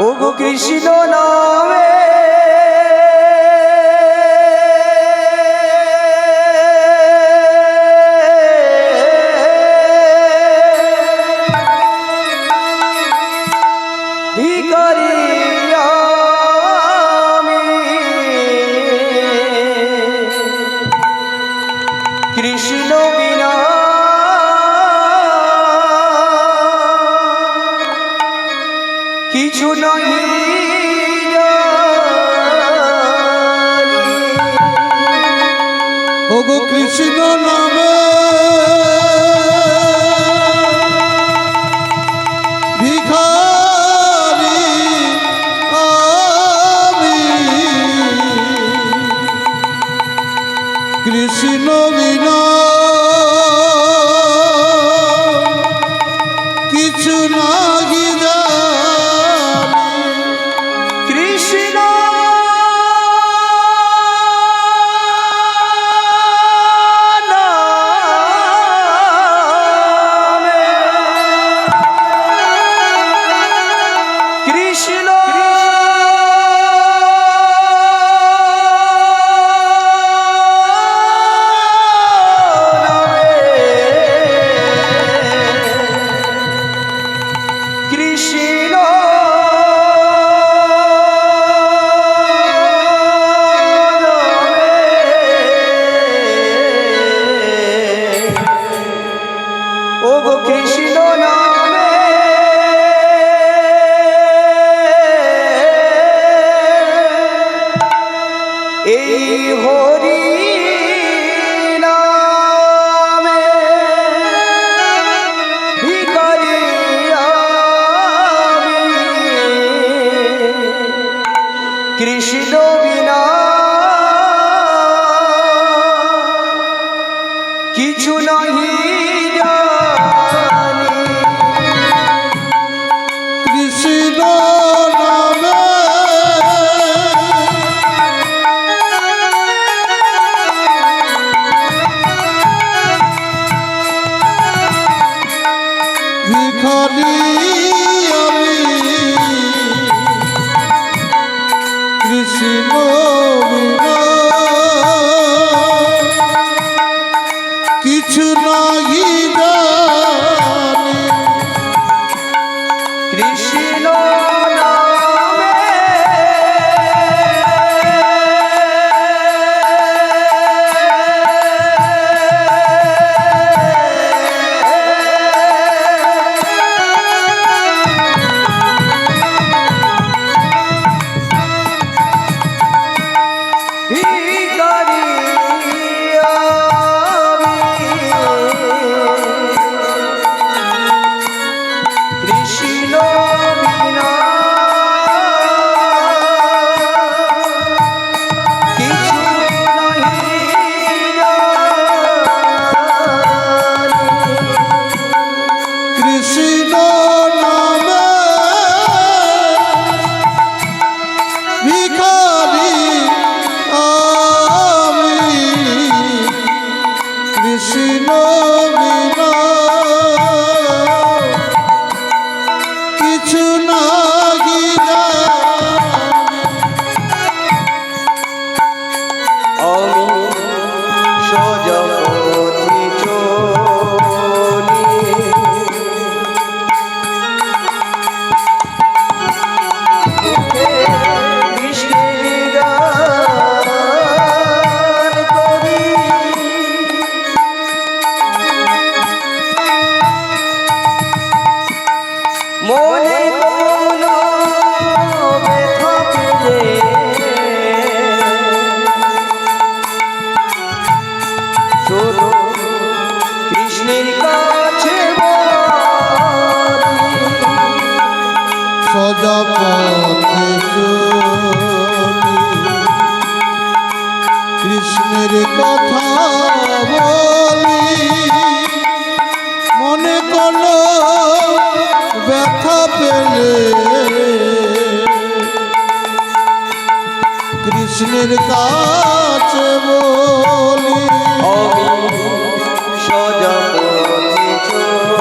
ওগো কৃষ্ণ নামে ভিখারি আমি, কৃষ্ণ বিনা কিছু নাহি জানি। ওগো কৃষ্ণ নামে ভিখারি আমি, কৃষ্ণ বিনা কিছু নাহি জানি। কৃষ্ণ নামে, কৃষ্ণ কৃষ্ণ ওগো কৃষ্ণ নামে এই হরি নামে ভিখারি আমি, কৃষ্ণ বিনা কিছু নাহি জানি। কৃষ্ণ নামে ভিখারি আমি, কৃষ্ণ বিনা কিছু নাহি জানি। কৃষ্ণ নামে ভিখারি আমি, কৃষ্ণ বিনা কিছু নাহি জানি। কৃষ্ণ নামে ভিখারি আমি, কৃষ্ণ বিনা কিছু নাহি জানি। আমি সজপতি চলি কৃষ্ণের গান করি, মনে কোনো ব্যথা পেলে শোনো কৃষ্ণের কাছে বলি। সজা পথে চলি কৃষ্ণের কথা বলি মনে করলো ব্যথা পেলে কৃষ্ণের কাছে বলি আমি সোজা পথে চলি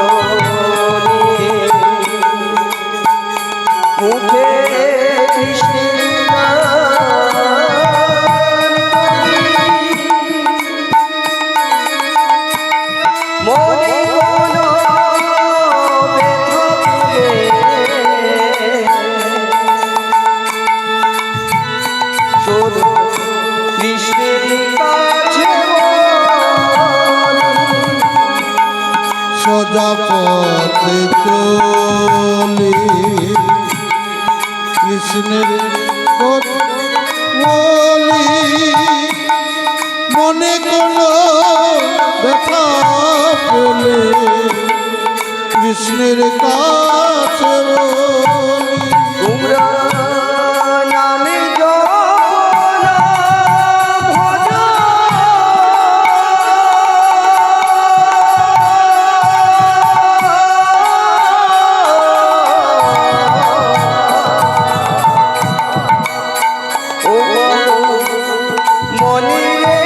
মুখে কৃষ্ণের গান করি মনে কোনো ব্যথা পেলে শুধু কৃষ্ণের কাছে বলি সোজা পথে চলি কৃষ্ণের কথা বলি মনে কোনো ব্যথা পেলে কৃষ্ণের কাছে বলি তোমরা নামে যখন ভজ ও মনে রে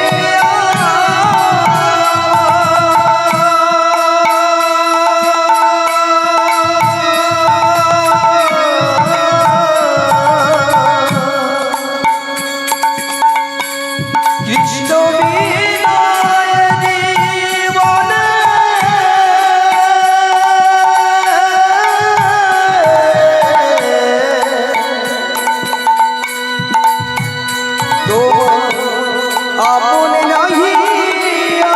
কৃষ্ণ বিনায় জীবনে তোমার আপন নাহিয়া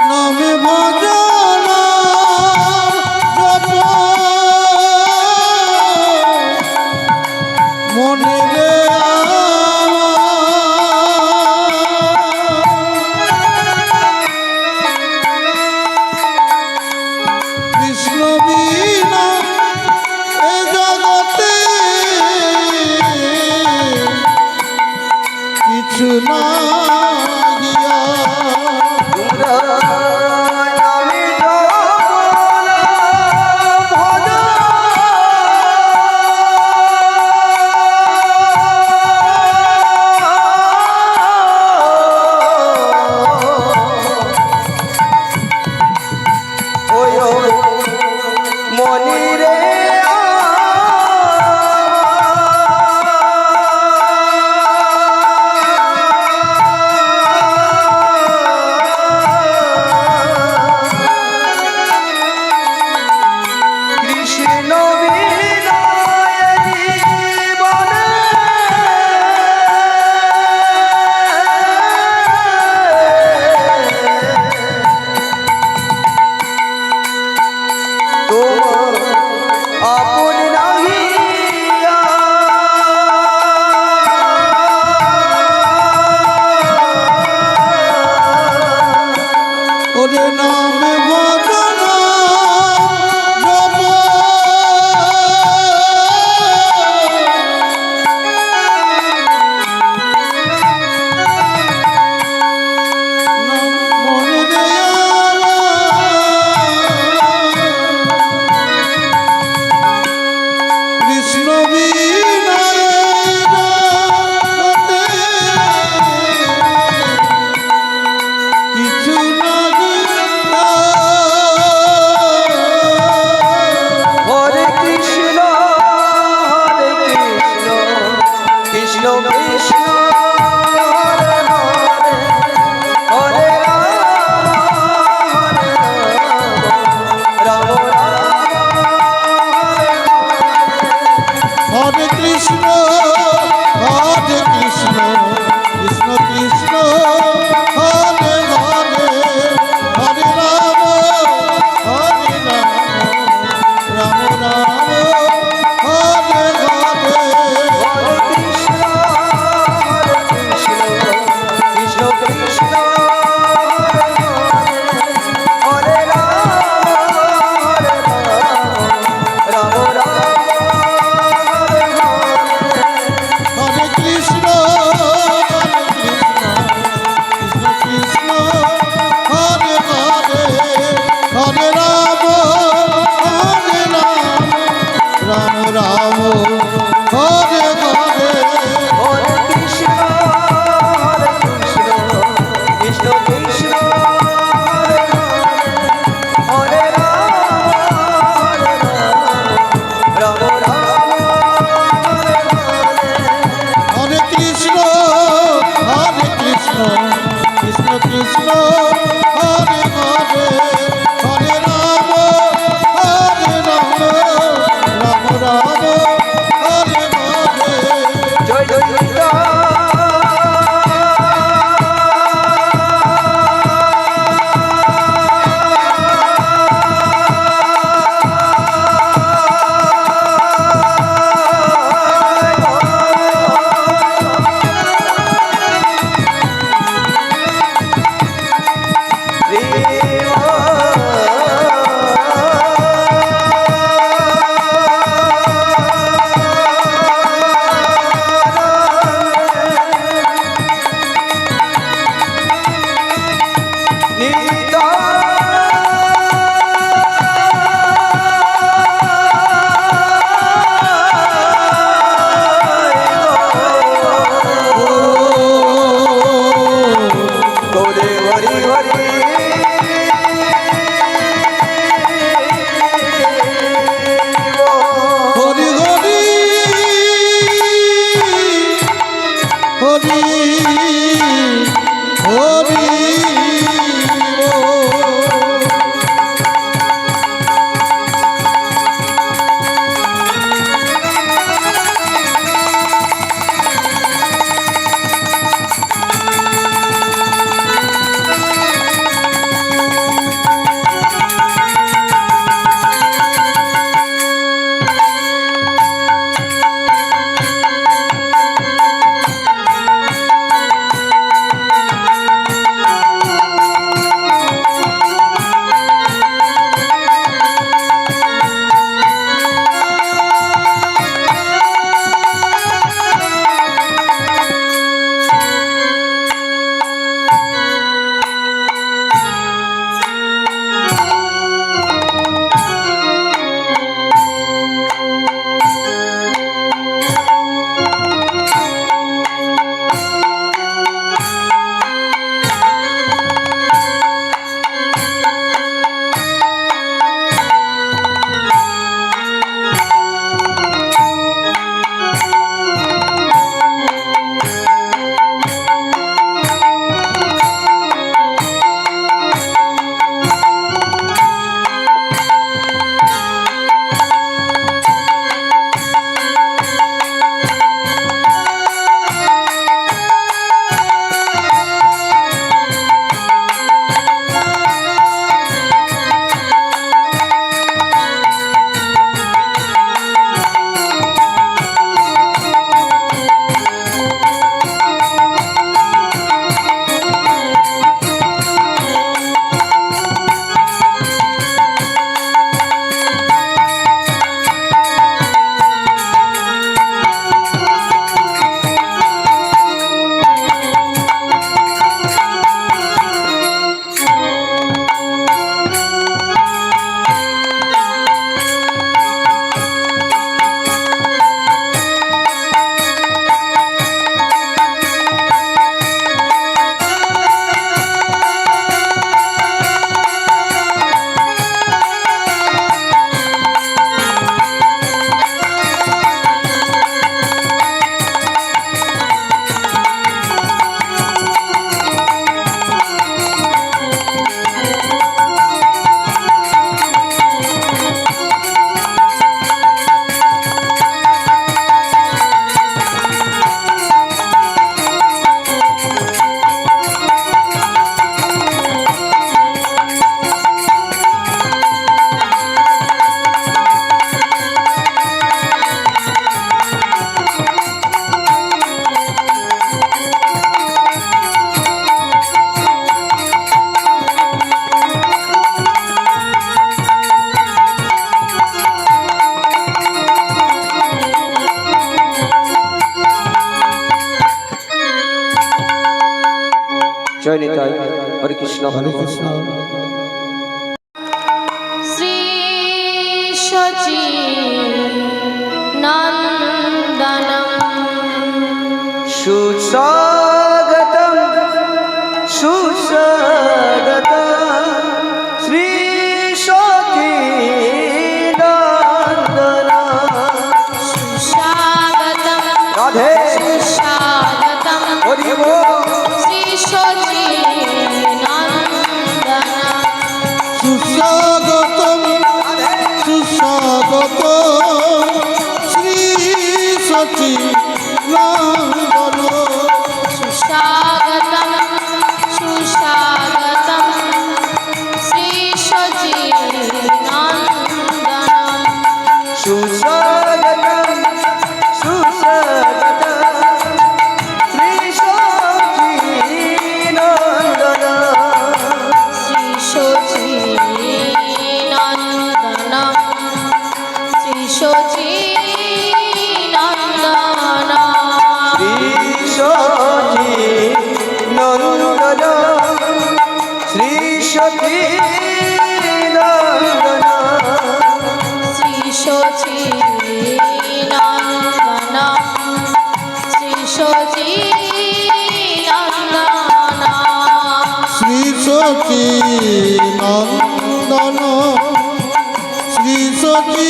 নামে ভজন জপ মনে রে কৃষ্ণ বিনা এ জগতে কিছু না গিয়া তোমরা নামে যখন ভজ ওই মনে রে কৃষ্ণ বিনায় জীবনে তোমার আপন নাহিয়া ওরে নামে ভজন জপ মনে রে জয় নিতাই, হরে কৃষ্ণ হরে কৃষ্ণ। শ্রী শচী নন্দনম সুস্বাগতম সুস্বাগতম শ্রী সখী নন্দন সুস্বাগতম রাধে সুস্বাগতম হরি বল। শ্রী শচী নন্দনম সুস্বাগতম সুস্বাগত শ্রী সচি নন্দন সুস্বাগতম সুস্বাগতম শ্রী শচী নন্দনম সুস্বাগতম সুস্বাগতম শ্রী সখী নন্দন শ্রী শচী নন্দনম শ্রী শচী নন্দনম শ্রী সখী নন্দন শ্রী সখী নন্দন শ্রী শচী নন্দনম শ্রী শচী নন্দনম শ্রী সচি নন্দন শ্রী সচি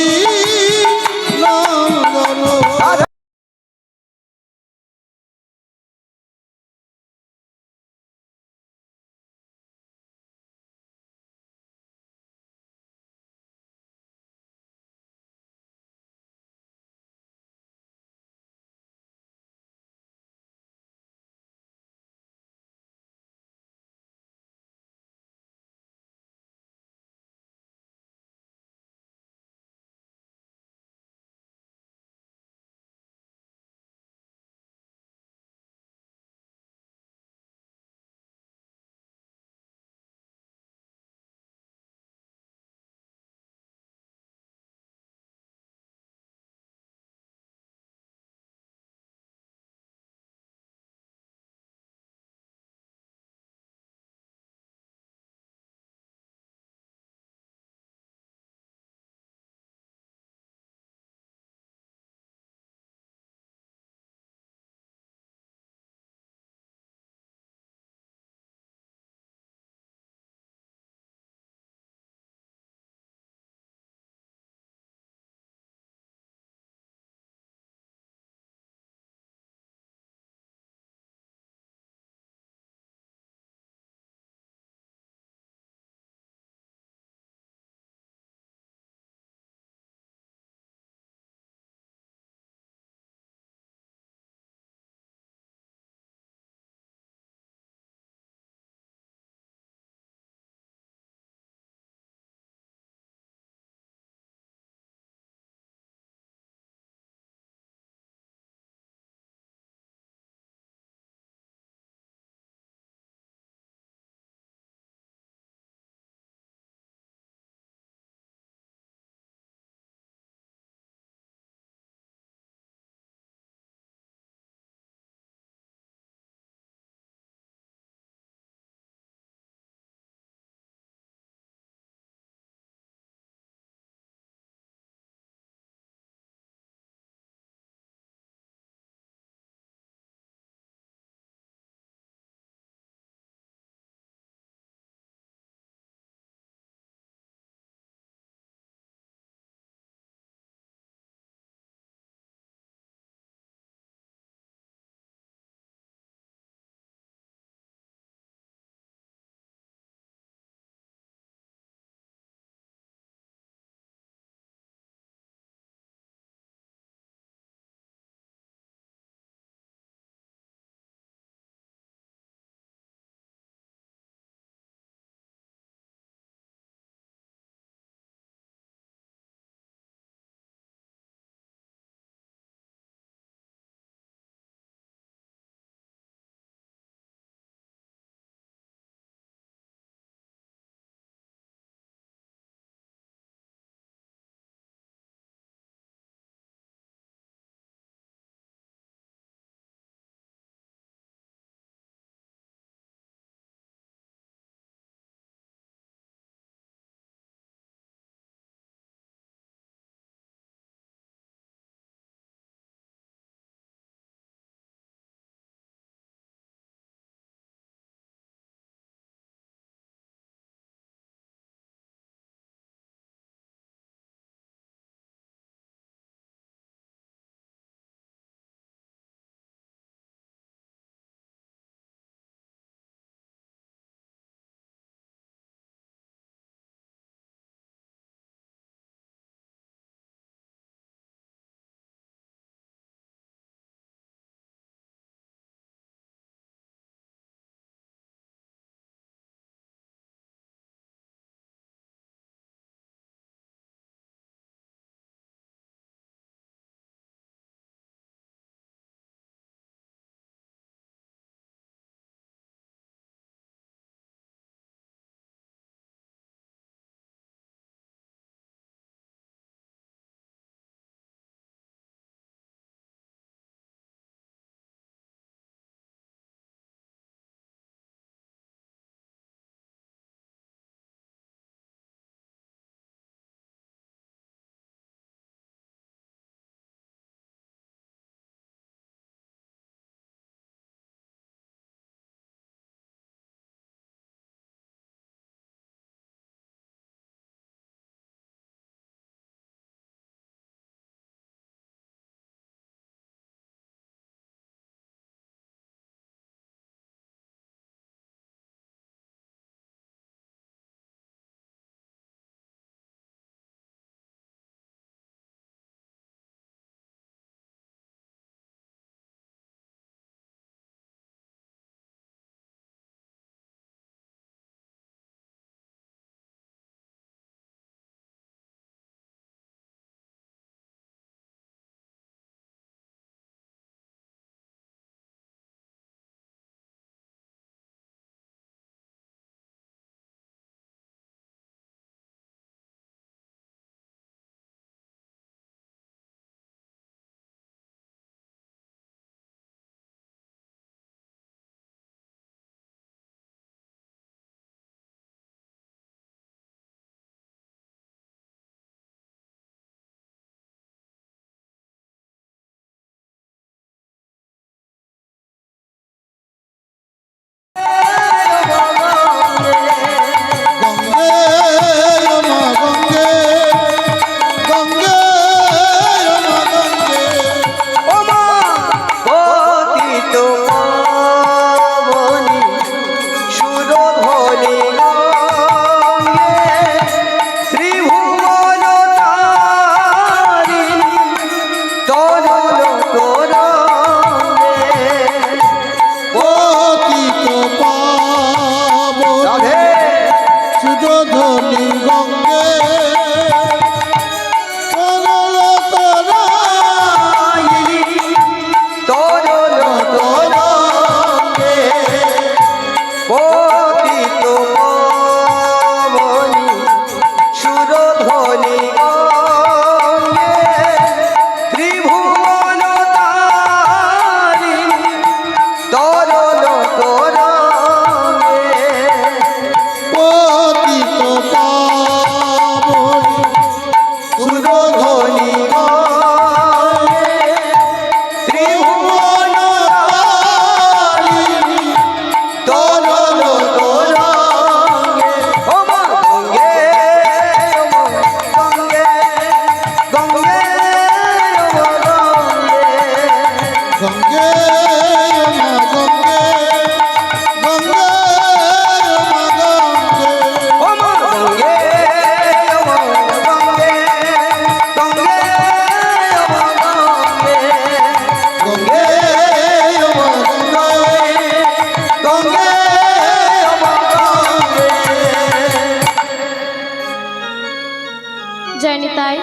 জয় নিতাই।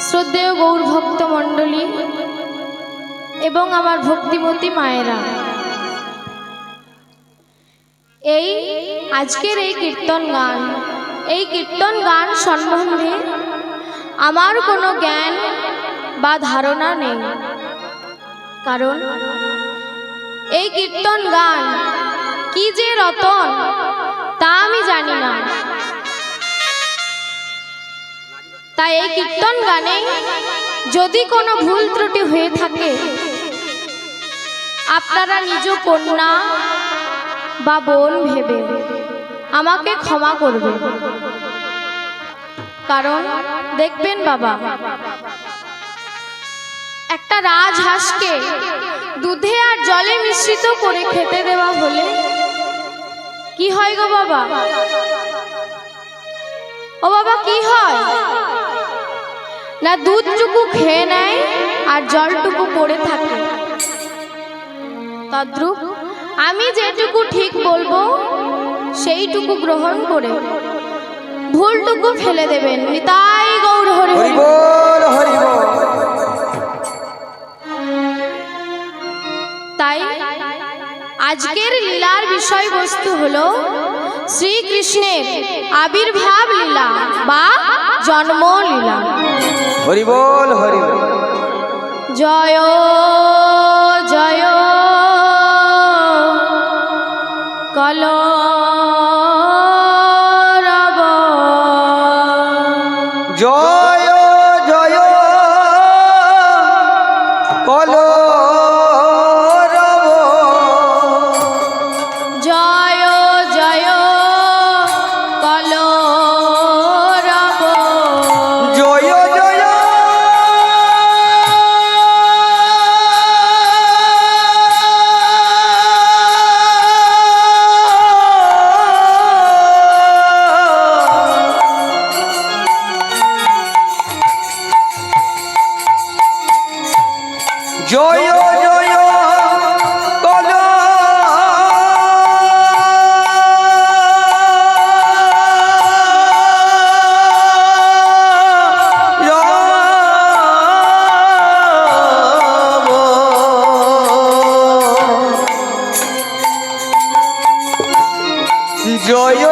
শ্রদ্ধেয় গৌর ভক্ত মণ্ডলী এবং আমার ভক্তিমতী মায়েরা, এই আজকের এই কীর্তন গান সম্বন্ধে আমার কোনো জ্ঞান বা ধারণা নেই, কারণ এই কীর্তন গান কি যে রতন তা আমি জানি না। তাই এই কীর্তন গানে যদি কোনো ভুল ত্রুটি হয়ে থাকে, আপনারা নিজ কন্যা বা বোন ভেবে আমাকে ক্ষমা করবেন। কারণ দেখবেন বাবা, একটা রাজহাঁসকে দুধে আর জলে মিশ্রিত করে খেতে দেওয়া হলে কি হয় গো বাবা? ও বাবা, কি হয়? না দুধটুকু খেয়ে নেয় আর জলটুকু পড়ে থাকে। তদ্রূপ আমি যেটুকু ঠিক বলবো সেইটুকু গ্রহণ করে ভুলটুকু ফেলে দেবেন। নিতাই গৌর হরি হরি বল, হরি বল। তাই আজকের লীলার বিষয়বস্তু হলো শ্রীকৃষ্ণের আবির্ভাব লীলা বা জন্ম লীলা। হরি বল, হরি বল। জয় জয় কলরব, জয় জয় কলরব, জয় জয় কলরব, জয় জয় জয় জয় কল জয় জয়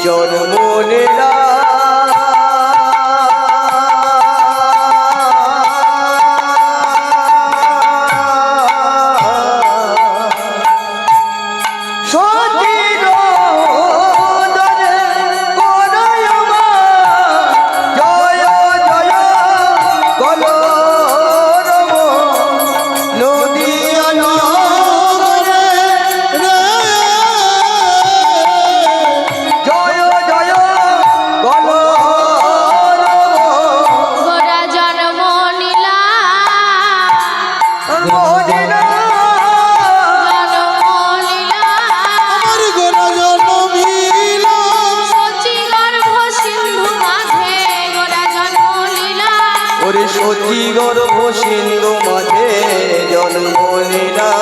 জন্মনেরা সতীর দরে করয় মা, জয় জয় কলরব নদীয়া নগরে রে, জয় জয় সচি গর্ভ সিন্ধু মাঝে জন্ম লীলা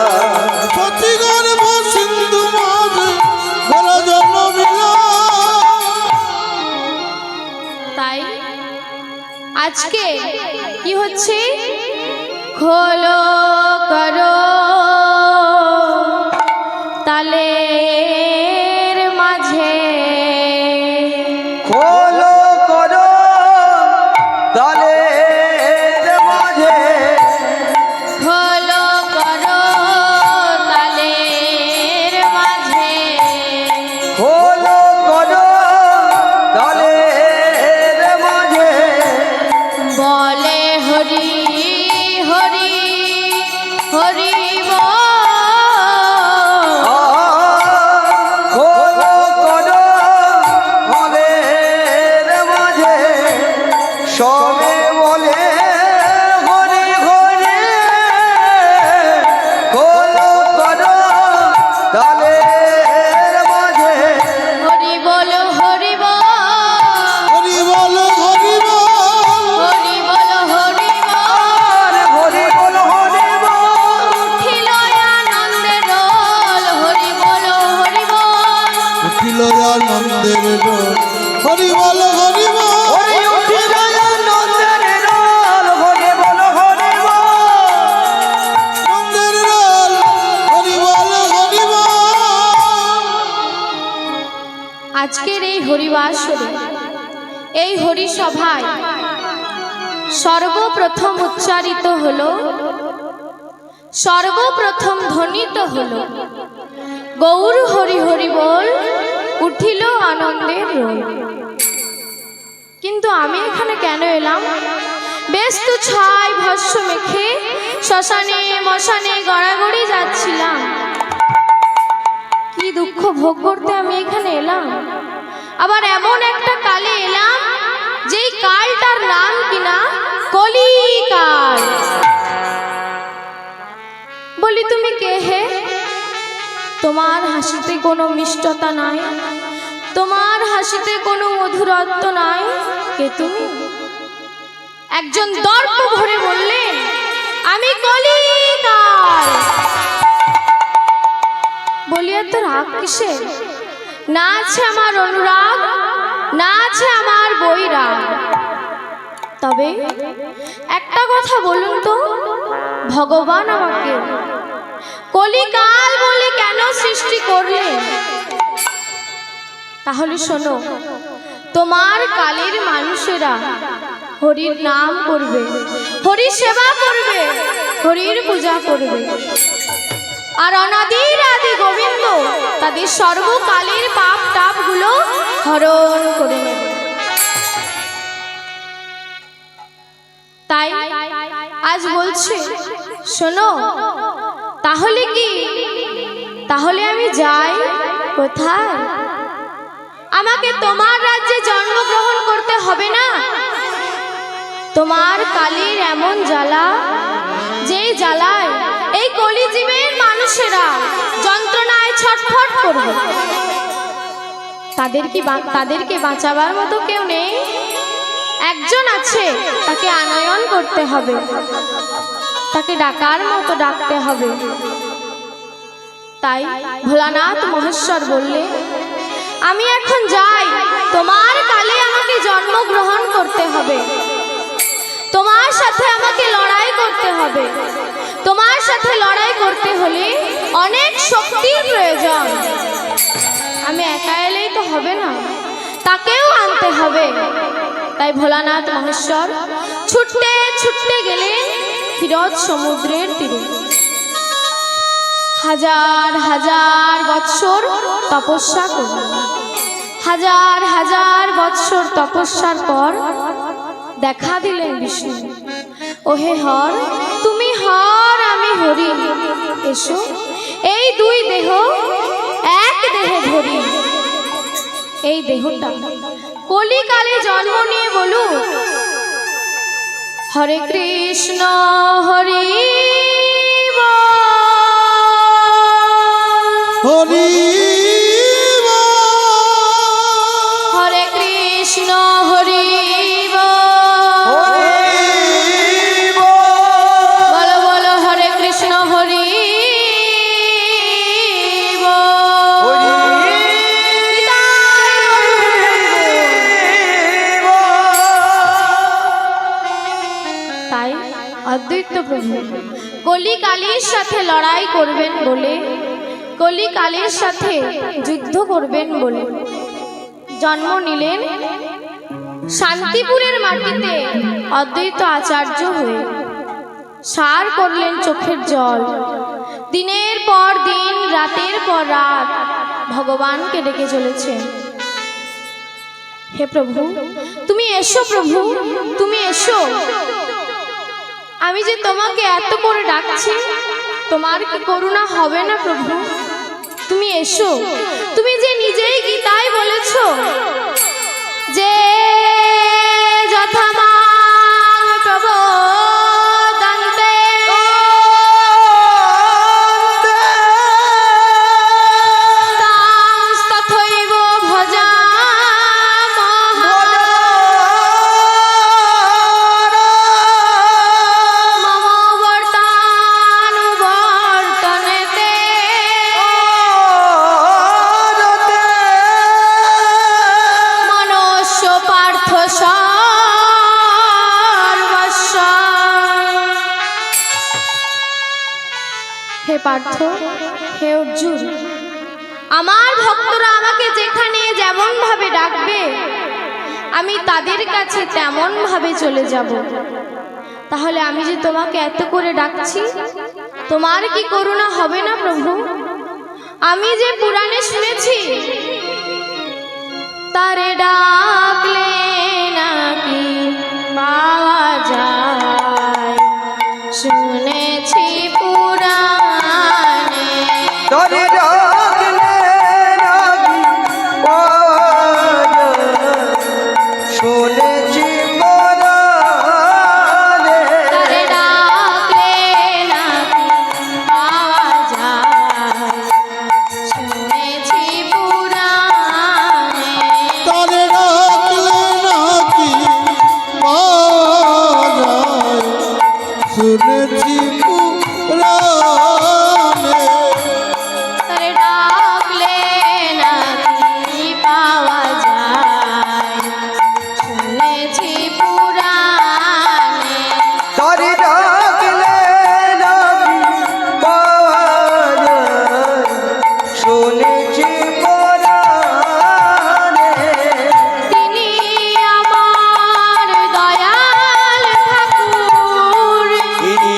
সতী গর্ভ সিন্ধু মাঝে বড় জন্মিলা। তাই আজকে কি হচ্ছে, খোলো করো তালের মাঝে, খোলো করো তালের মাঝে খোলো করো তালের মাঝে, খোলো করো তালের মাঝে বলে হরি হরি হরি বল। খোলো করো তালের মাঝে সবে বলে হরি হরি খোলো করো তালের মাঝে হরি বল হরি বল, হরি বল হরি বল হরি বল হরি বল, হরি বল হরি বল উঠিল আনন্দের দোল, হরি বল হরি বল, উঠিল আনন্দের দোল। হরি বল হরি বল হরি উঠিল আনন্দের দোল হরি বল হরি বল আনন্দের দোল। হরি বল হরি বল। আজকের এই হরিবাসরে, এই হরিসভায় সর্বপ্রথম উচ্চারিত হলো, সর্বপ্রথম ধ্বনিত হলো গৌর হরি হরি বল, উঠিল আনন্দের রোল। কিন্তু আমি এখানে কেন এলাম? বেশ তো ছাই ভস্য মেখে শ্মশানে মশানে গড়াগড়ি যাচ্ছিলাম, কি দুঃখ ভোগ করতে আমি এখানে এলাম। আবার এমন একটা কালে এলাম যেই কালটার নাম কিনা কলিকাল। বলি তুমি কে হে? তোমার হাসিতে কোনো মিষ্টতা নাই, তোমার হাসিতে কোনো মধুরত্ব নাই, কে তুমি? একজন দর্প ভরে বললেন, আমি কলিকাল। বলি এত রাগ কিসের? না আছে আমার অনুরাগ, না আছে আমার বৈরাগ। তবে একটা কথা বলুন তো, ভগবান আমাকে কলিকাল বলে কেন সৃষ্টি করলেন? তাহলে শোনো, তোমার কালের মানুষেরা হরির নাম করবে, হরির সেবা করবে, হরির পূজা করবে, আর অনাদির আদি গোবিন্দ তাদের সর্বকালের পাপ টাপগুলো হরণ করে নেবে। তাই আজ বলছে, শোনো, তাহলে কি, তাহলে আমি যাই কোথায়? আমাকে তোমার রাজ্যে জন্মগ্রহণ করতে হবে না? তোমার কালীর এমন জ্বালা, যেই জ্বালায় এই কলিজীবের মানুষেরা যন্ত্রণায় ছটফট করবে, তাদেরকে বাঁচাবার মতো কেউ নেই। একজন আছে, তাকে আনয়ন করতে হবে, তাকে ডাকার মতো ডাকতে হবে। তাই ভোলানাথ মহেশ্বর বললে, আমি এখন যাই, তোমার কালে আমাকে জন্মগ্রহণ করতে হবে, তোমার সাথে আমাকে লড়াই করতে হবে। তোমার সাথে লড়াই করতে হলে অনেক শক্তির প্রয়োজন। আমি একা এলেই তো হবে না, তাকেও আনতে হবে। তাই ভোলানাথ মহেশ্বর ছুটতে ছুটতে গেলেন ক্ষীরোদ সমুদ্রের তীরে। হাজার হাজার বৎসর তপস্যা করলেন। হাজার হাজার বৎসর তপস্যার পর দেখা দিলেন বিষ্ণু। ওহে হর, তুমি হর, আমি হরি, এসো এই দুই দেহ এক দেহে ধরি। এই দেহটা কলিকালে জন্ম নিয়ে বলু, হরে কৃষ্ণ হরি হরি হরে কৃষ্ণ হরি হরি অদ্বৈত প্রভু কলিকালের সাথে লড়াই করবেন বলে, কলিকালের সাথে যুদ্ধ করবেন বলে জন্ম নিলেন শান্তিপুরের মাটিতে অদ্বৈত আচার্য হয়ে। সার করলেন চোখের জল, দিনের পর দিন রাতের পর রাত ভগবানকে ডেকে চলেছেন। হে প্রভু তুমি এসো, প্রভু তুমি এসো, আমি যে তোমাকে এত করে ডাকছি, তোমার কি করুণা হবে না প্রভু? তুমি এসো। তুমি যে নিজেই গীতায় বলেছো যে যথামাং প্রবোদন্তে তথৈব ভজামহ মম বর্তানুবর্তনেতে মনুষ্য পার্থ সর্বস্ব। হে পার্থ, হে অর্জুন, আমার ভক্তরা আমাকে যেখানে যেমন ভাবে ডাকবে আমি তাদের কাছে তেমন ভাবে চলে যাব। তাহলে আমি যে তোমাকে এত করে ডাকছি, তোমার কি করুণা হবে না প্রভু? আমি যে পুরাণে শুনেছি তারে ডাকলে নাকি পাওয়া যায়, শুনেছি পুরাণে। তরে ডাকলে নাকি পাওয়া যায়, শুনেছি পুরাণে। তারে ডাকলে নাকি পাওয়া যায়, শুনেছি পুরাণে। তারে রাখলে নাকি পাওয়া যায়, শুনেছি পুরাণে। তারে ডাকলে নাকি পাওয়া যায়, শুনেছি পুরাণে। তরে ডাকলে নাকি পাওয়া যায়, শুনেছি পুরাণে। তিনি আমার দয়াল ঠাকুর, তিনি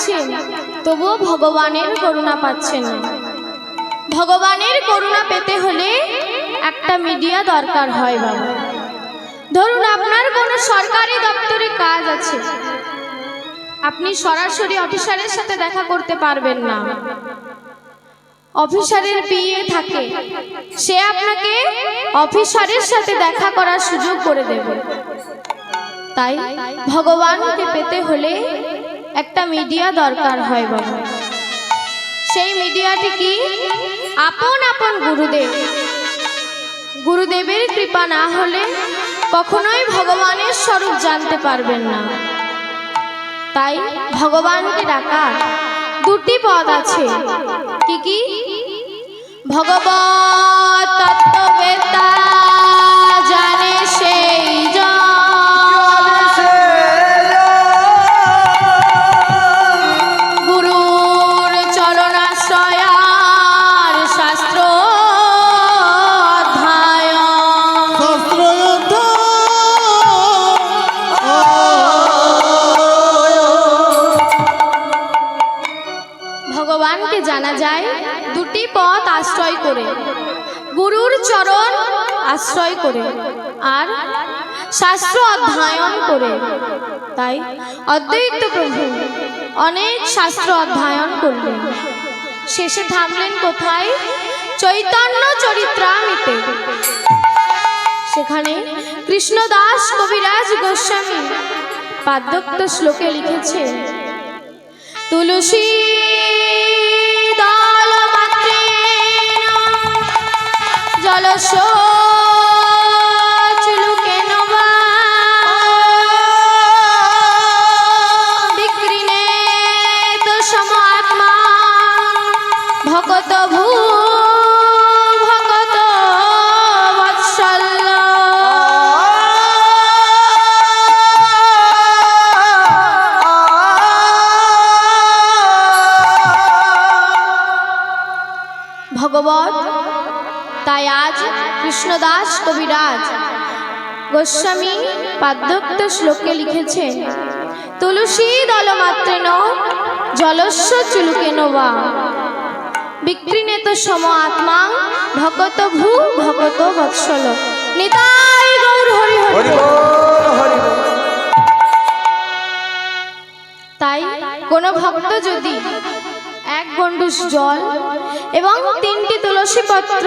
ডাকছেন, তবুও ভগবানের করুণা পাচ্ছেন না। ভগবানের করুণা পেতে হলে একটা মিডিয়া দরকার হয় বাবা। ধরুন আপনার কোনো সরকারি দপ্তরে কাজ আছে, আপনি সরাসরি অফিসারের সাথে দেখা করতে পারবেন না, অফিসারের পিএ থাকে, সে আপনাকে অফিসারের সাথে দেখা করার সুযোগ করে দেবে। তাই ভগবানকে পেতে হলে একটা মিডিয়া দরকার হয় বাবা। সেই মিডিয়াটি কি? আপন আপন গুরুদেব। গুরুদেবের কৃপা না হলে কখনোই ভগবানের স্বরূপ জানতে পারবেন না। তাই ভগবানকে ডাকার দুটি পদ আছে। কি কি? ভগবত তত্ত্ববেত্তা জানে সেই জন, গুরুর চরণাশ্রয়ার শাস্ত্র ভগবানকে জানা যায় দুটি পথ আশ্রয় করে, গুরুর চরণ আশ্রয় করে আর শাস্ত্র অধ্যয়ন করে। তাই অদ্বৈত প্রভু অনেক শাস্ত্র অধ্যয়ন করলেন, শেষে থামলেন কোথায়? চৈতন্য চরিত্রামৃতে। সেখানে কৃষ্ণদাস কবিরাজ গোস্বামী পাদ্যোক্ত শ্লোকে লিখেছে, তুলসী দল মাত্রেণ জলস্য চুলুকেন বা বিক্রিণেত সমাত্মা ভকত ভূ ভকত বৎসল্য। ভগবত। তাই আজ কৃষ্ণদাস কবিরাজ গোস্বামী পাদ্যোক্ত শ্লোকে লিখেছেন, তুলসী দলমাত্রেণ জলস্য চুলুকেন বা বিক্রিণেত সম আত্মা ভকত ভূ ভকত বৎসল। নিতাই গৌর হরি হরি। তাই কোন ভক্ত যদি এক গণ্ডূষ জল এবং 3টি তুলসী পত্র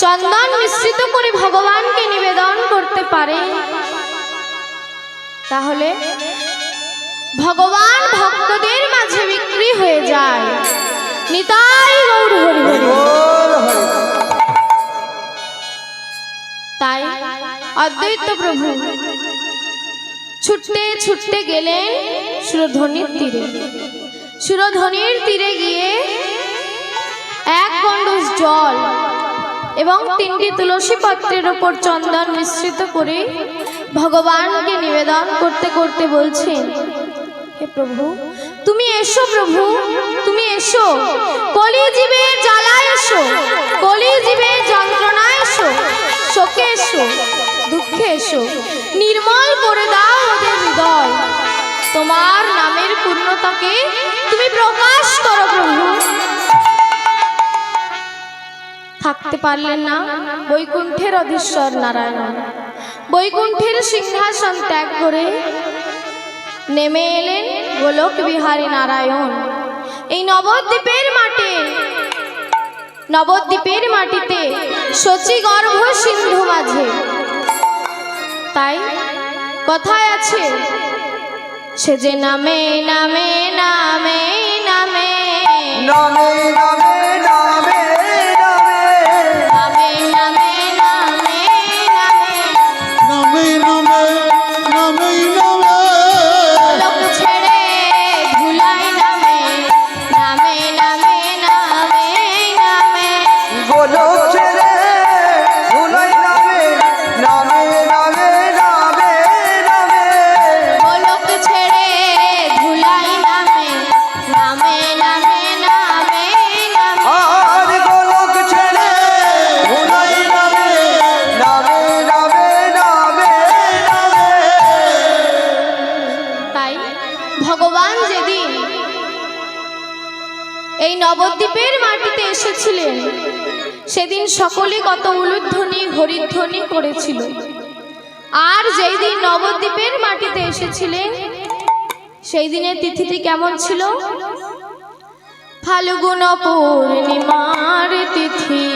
চন্দন মিশ্রিত করে ভগবানকে নিবেদন করতে পারে, তাহলে ভগবান ভক্তদের মাঝে বিক্রি হয়ে যায়। নিতাই গৌর হরি হরি। তাই অদ্বৈত প্রভু ছুটতে ছুটতে গেলেন সুরধনির তীরে। সুরধনির তীরে গিয়ে এক গণ্ডূষ জল এবং 3টি তুলসী পত্রের ওপর চন্দন মিশ্রিত করে ভগবানকে নিবেদন করতে করতে বলছেন, হে প্রভু তুমি এসো, প্রভু তুমি এসো, কলিজীবের জ্বালায় এসো, কলিজীবের যন্ত্রণায় এসো, শোকে এসো, দুঃখে এসো, নির্মল করে দাও ওদের হৃদয়। তোমার নামের পূর্ণতাকে তুমি প্রকাশ করো প্রভু। থাকতে পারলেন না বৈকুণ্ঠের অধীশ্বর নারায়ণ। বৈকুণ্ঠের সিংহাসন ত্যাগ করে নেমে এলেন গোলক বিহারী নারায়ণ। এই নবদ্বীপের মাঠে, নবদ্বীপের মাটিতে শচী গর্ভ সিন্ধু মাঝে। তাই কথায় আছে, সে যে নামে নামে নামে নামে নামে নামে নামে নামে নামে নামে নামে নামে নামে নামে লোক ছেড়ে ভুলাই নামে নামে নামে নামে নামে গোলক ছেড়ে ভুলাই নামে নামে নামে নামে নামে লোক ছেড়ে ভুলাই নামে এই নবদ্বীপের মাটিতে এসেছিলেন সেদিন সকলে কত উলুধ্বনি হরিধ্বনি করেছিল। আর যেই দিন নবদ্বীপের মাটিতে এসেছিলেন সেই দিনের তিথিটি কেমন ছিল? ফাল্গুন পূর্ণিমার তিথি,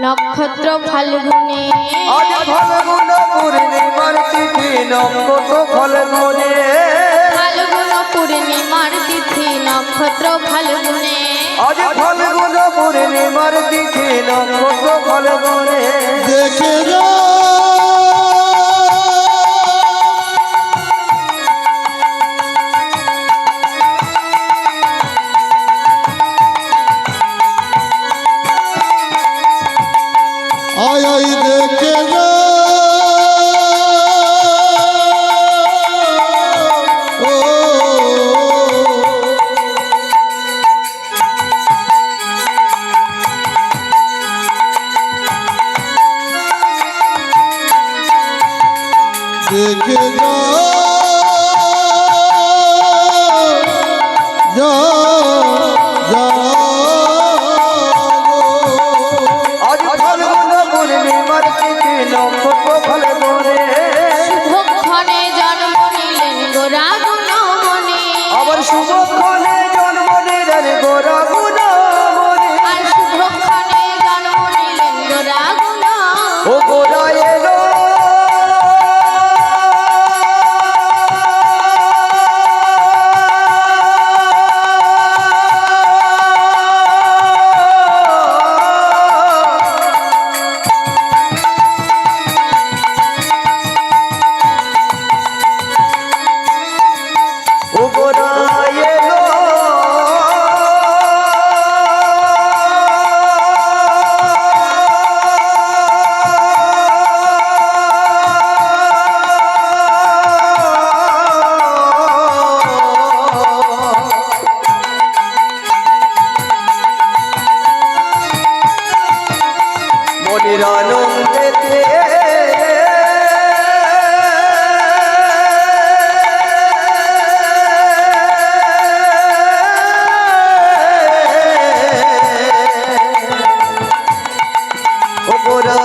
নক্ষত্র ফাল্গুনে। আজ ফাল্গুন পূর্ণিমার তিথি, নক্ষত্র ফাল্গুনে। ফাল্গুন পূর্ণিমার তিথি, নক্ষত্র ফাল্গুনে। আজ ফাল্গুন পূর্ণিমার তিথি, নক্ষত্র ফাল্গুনে। দেখে যা আয় আয় দেখে যা ও দেখে যা যা যা আজ ফাল্গুন পূর্ণিমার তিথি, নক্ষত্র ফাল্গুনে। শুভক্ষণে জন্ম নিলেন গোরা গুণমণি। আবার শুভক্ষণে জন্ম নিলেন গোরা গুণমণি। আর শুভক্ষণে জন্ম নিলেন গোরা গুণমণি। ও গোরা এলো ও গোরা এলো মনির আনন্দেতে ও গোরা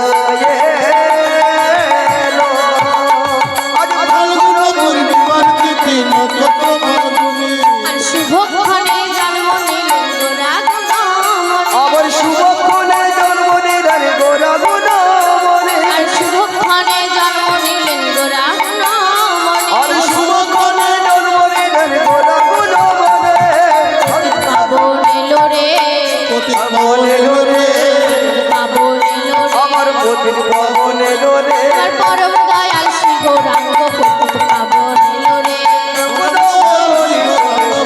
এলো। আজ ফাল্গুন পূর্ণিমার তিথি, নক্ষত্র ফাল্গুনে। আর শুভক্ষণে জন্ম নিলেন গোরা গুণমণি। আবার শুভক্ষণে জন্ম নিলেন গোরা গুণমণি। আর শুভক্ষণে জন্ম নিলেন গোরা গুণমণি। আর শুভক্ষণে জন্ম নিলেন গোরা গুণমণি। পাবন এলো রে, পতিত পাবন এলো রে, পাবন এলো রে। আমার পতিত পাবন এলো রে। আর পরম দয়াল শ্রী গৌরাঙ্গ পতিত পাবন এলো রে।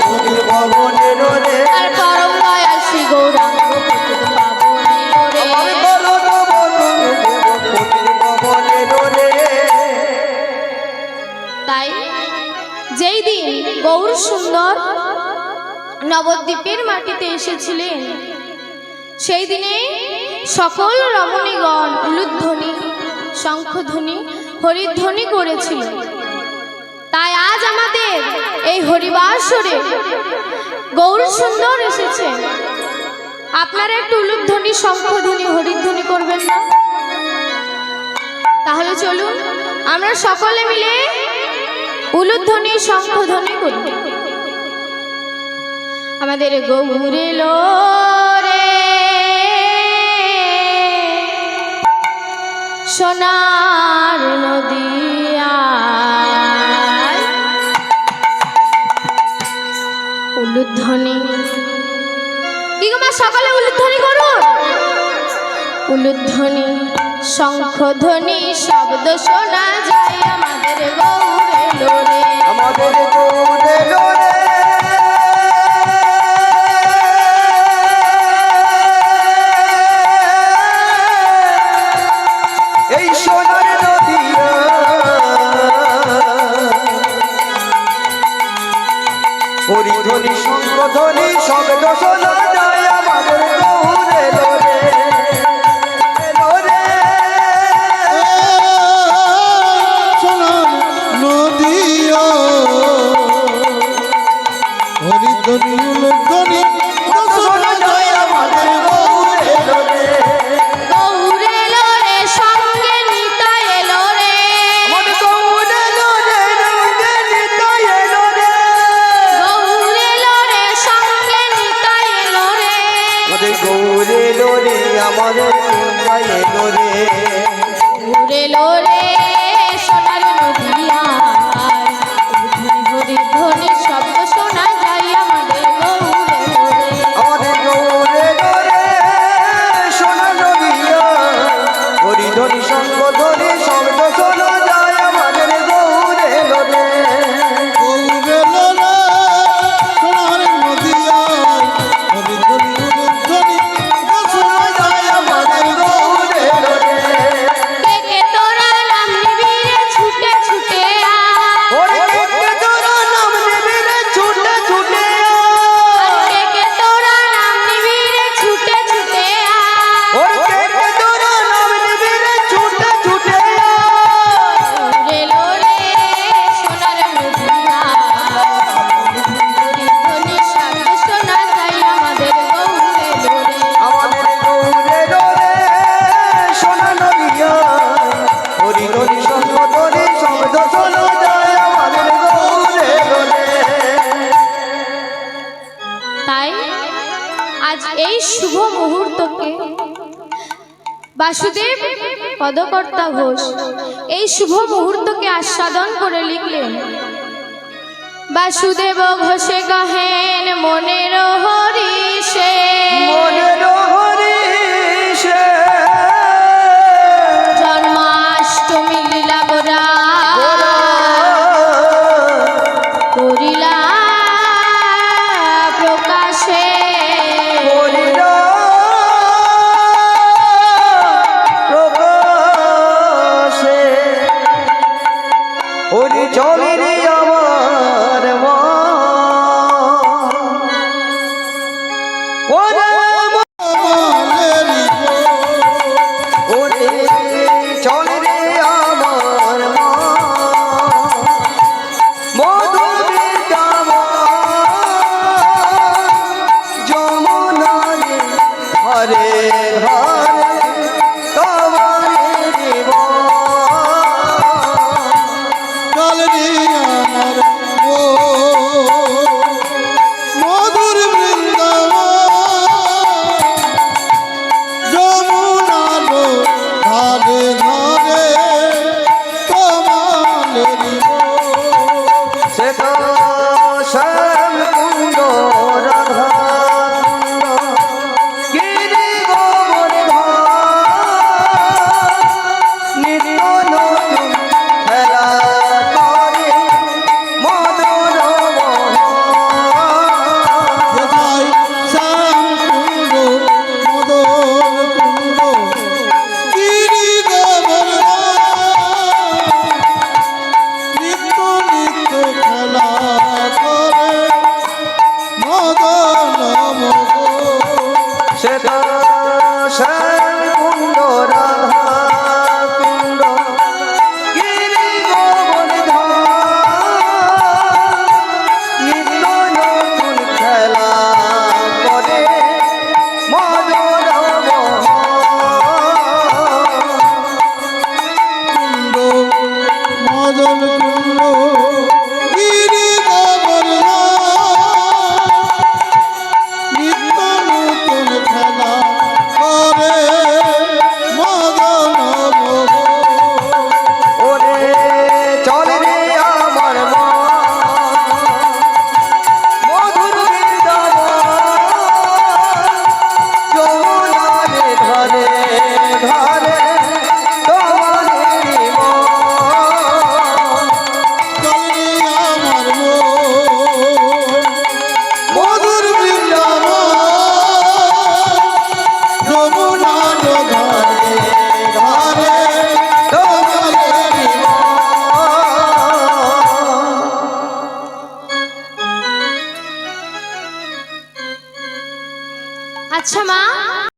পতিত পাবন এলো রে। আর পরম দয়াল শ্রী গৌরাঙ্গ পতিত পাবন এলো রে। আমার পরম বন্ধু দেব, পতিত পাবন এলো রে। তাই যেই দিন গৌর সুন্দর নবদ্বীপের মাটিতে এসেছিলেন সেই দিনে সকল রমণীগণ উলুধ্বনি শঙ্খধ্বনি হরিধ্বনি করেছিল। তাই আজ আমাদের এই হরিবাসরে গৌর সুন্দর এসেছে, আপনারা একটু উলুধ্বনি শঙ্খধ্বনি হরিধ্বনি করবেন না? তাহলে চলুন আমরা সকলে মিলে উলুধ্বনি শঙ্খধ্বনি করি। আমাদের গৌর এলো রে, সোনার নদিয়ায়। উলুধ্বনি কি গো মা, সকালে উলুধ্বনি করুন। উলুধ্বনি শঙ্খধ্বনি শব্দ শোনা যায়, আমাদের গৌর এলো রে। আমাদের গৌর এলো রে। এই সোনার নদিয়া হরিধ্বনি শঙ্খধ্বনি শব্দ শোনা যায়, আমাদের গৌর এলো রে। এলো রে। সোনার নদিয়া হরি হরিধ্বনি উলুধ্বনি শোনা যায় আমাদের গৌরে লোরে। গৌরে এলো রে সঙ্গে নিতাই এলো রে আমাদের গৌরে লোরে রঙে নিতাই এলো রে। গৌরে এলো রে সঙ্গে নিতাই এলো রে আমাদের গৌরে লোরে আমাদের নিতাই এলো রে। গৌরে এলো রে সোনার নদিয়ায় হরি ধ্বনি শব্দ শোনা যায় আমাদের গৌরে লোরে আমাদের গৌরে লোরে সোনা নদিয়া হরিধ্বনি সঙ্গ ধ্বনি শব্দ শোনা যায় আমাদের গৌরে লোরে। গৌরে লোরে সোনার নদিয়ায় হরিধ্বনি উলুধ্বনি শোনা যায় আমাদের গৌরে লোরে। কে কে তোরা নাম নিবি রে ছুটে ছুটে আয় ওরে কে তোরা নাম নিবি রে ছুটে ছুটে কে কে তোরা নাম নিবি রে ছুটে ছুটে আয় ওরে কে তোরা নাম নিবি রে ছুটে ছুটে গৌরে লোরে সোনার নদিয়ায় হরি ধ্বনি শব্দ শোনা যায় আমাদের গৌরে লোরে আমাদের গৌরে লোরে সোনা নদিয়া হরিধ্বনি সঙ্গ ধ্বনি শব্দ শোনা যায় আমাদের গৌরে লোরে। তাই আজ এই শুভ মুহূর্তকে বাসুদেব পদকর্তা ঘোষ এই শুভ মুহূর্তকে আস্বাদন করে লিখলেন। বাসুদেব ঘোষে গাহেন মনের হরিষে মনের হরিষে জন্মাষ্টমী লীলা গোরা করিলা প্রকাশে করিলা প্রকাশে ওরে চলে রে আমার মা ওরে ওরে চলে রে আমার মা মধুর যমুনা রে হরে হরে তোমারে দেব কালরি আমার মধুর বৃন্দাবন যমুনালো ধারে ধারে তোমালেরি সে তো শ্যাম কুণ্ড রাধা কুণ্ড গিরি গোবর্ধন নিত্য নতুন খেলা করে মদন মোহন। কোথায় শ্যাম কুণ্ড মদন কুণ্ড গিরি গোবর্ধন নিত্য নিত্য খেলা করে মদন মোহন। সে তো শ্যাম কুণ্ড রাধা কুণ্ড গিরি গোবর্ধন নিত্য নতুন খেলা করে মদন মোহন। কুণ্ড মদন কুণ্ড গিরি গোবর্ধন নিত্য নতুন খেলা করে মদন মোহন। ওরে চলে রে আমার মা মধুর বৃন্দাবন যমুনা রে ধরে ধরে তোমারে মন। চলে আমার মধুর বৃন্দাবন যমুনার ধারে ধারে তোমারে মন। আচ্ছা মা